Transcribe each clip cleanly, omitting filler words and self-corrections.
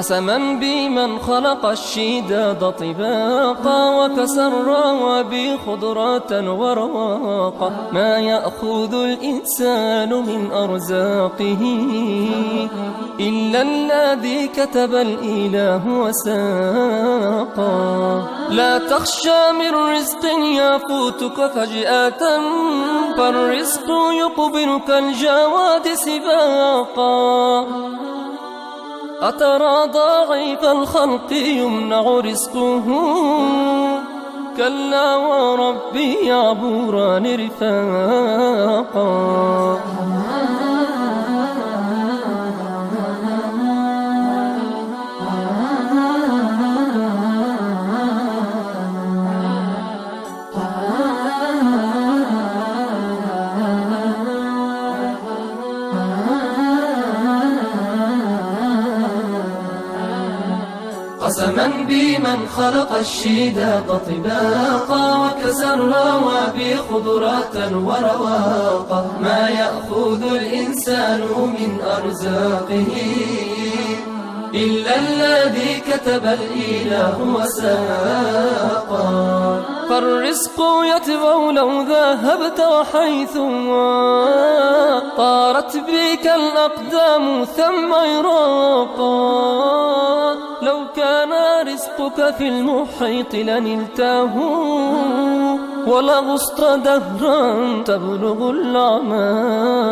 قسما بمن خلق الشداد طباقا وكسى الروابي خضرة ورواقا ما يأخذ الإنسان من أرزاقه إلا الذي كتب الإله وساقا لا تخشى من رزق يفوتك فجأة فالرزق يقبل كالجواد سباقا أترى ضعيف الخلق يمنع رزقه كلا وربي يعبران رفاقا قسما بمن خلق الشداد طباقا وكسى الروابي خضرة ورواقا ما يأخذ الإنسان من أرزاقه إلا الذي كتب الإله وساقا فالرزق يتبع لو ذهبت وحيثما طارت بك الأقدام ثم عراقا لو كان رزقك في المحيط لنلته ولغصت دهرا تبلغ الأعماقا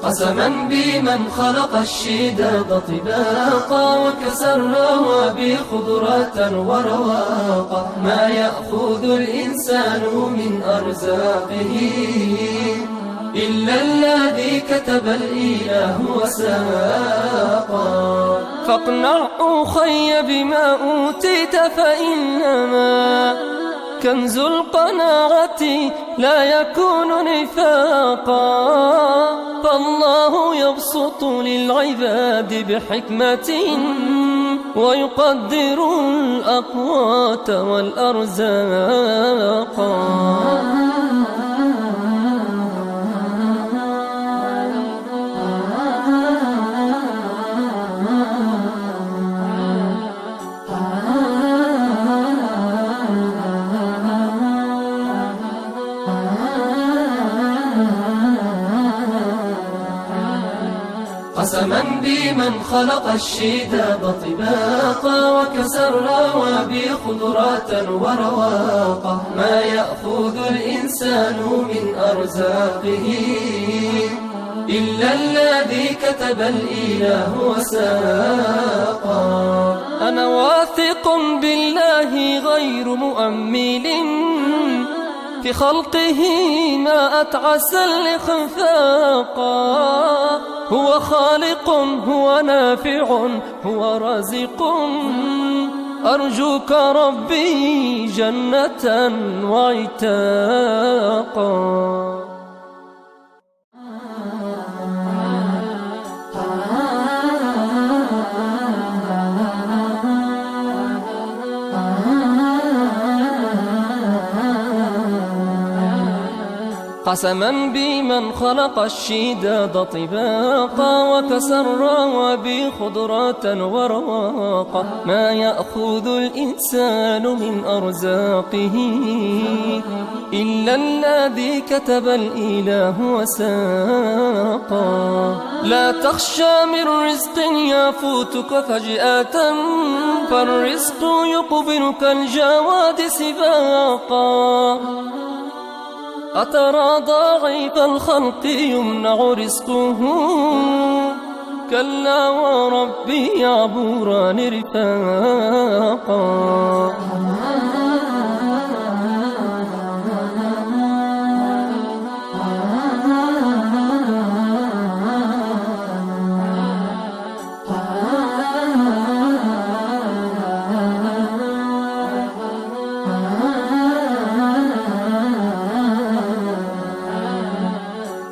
قسما بمن خلق الشداد طباقا وكسى الروابي خضرة ورواقا ما يأخذ الإنسان من أرزاقه إلا الذي كتب الإله وساقا فاقنع أخي بما أوتيت فإنما كنز القناعة لا يكون نفاقا فالله يبسط للعباد بحكمة ويقدر الأقوات والأرزاقا قسما بمن خلق الشداد طباقا وكسى الروابي خضرة ورواقا ما يأخذ الإنسان من أرزاقه إلا الذي كتب الإله وساقا أنا واثق بالله غير مؤمل في خلقه ما أتعس الإخفاقا هو خالق هو نافع هو رازق أرجوك ربي جنة وعتاقا قسما بمن خلق الشداد طباقا وكسى الروابي خضرة ورواقا ما يأخذ الإنسان من أرزاقه إلا الذي كتب الإله وساقا لا تخشى من رزق يفوتك فجأة فالرزق يقبل كالجواد سباقا أترى ضعيف الخلق يمنع رزقه كلا وربي يعبران رفاقا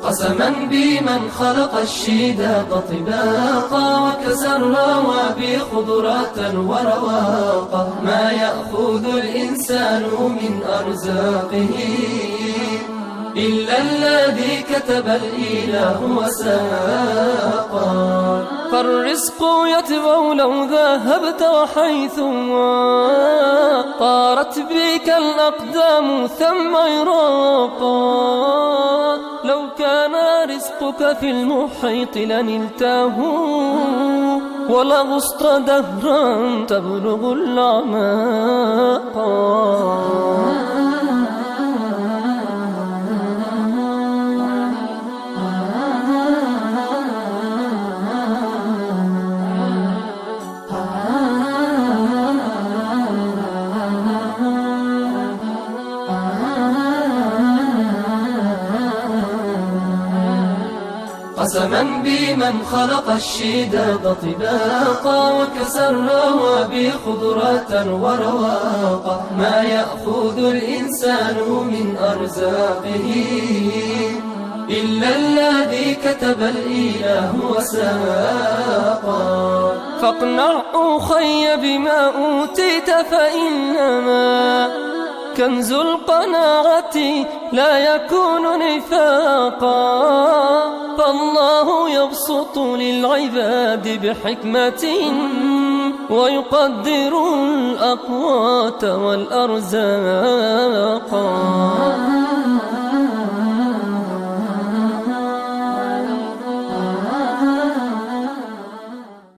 قسما بمن خلق الشداد طباقا وكسى الروابي خضرة ورواقا ما يأخذ الإنسان من أرزاقه إلا الذي كتب الإله وساقا فالرزق يتبع لو ذهبت وحيثما طارت بك الأقدام ثم عراقا لو كان رزقك في المحيط لنلته ولغصت دهرا تبلغ الأعماق. قسما بمن خلق الشداد طباقا وكسى الروابي خضرة ورواقا ما يأخذ الإنسان من أرزاقه إلا الذي كتب الإله وساقا فاقنع أخي بما أوتيت فإنما كنز القناعة لا يكون نفاقا فالله يبسط للعباد بحكمة ويقدر الأقوات والأرزاق.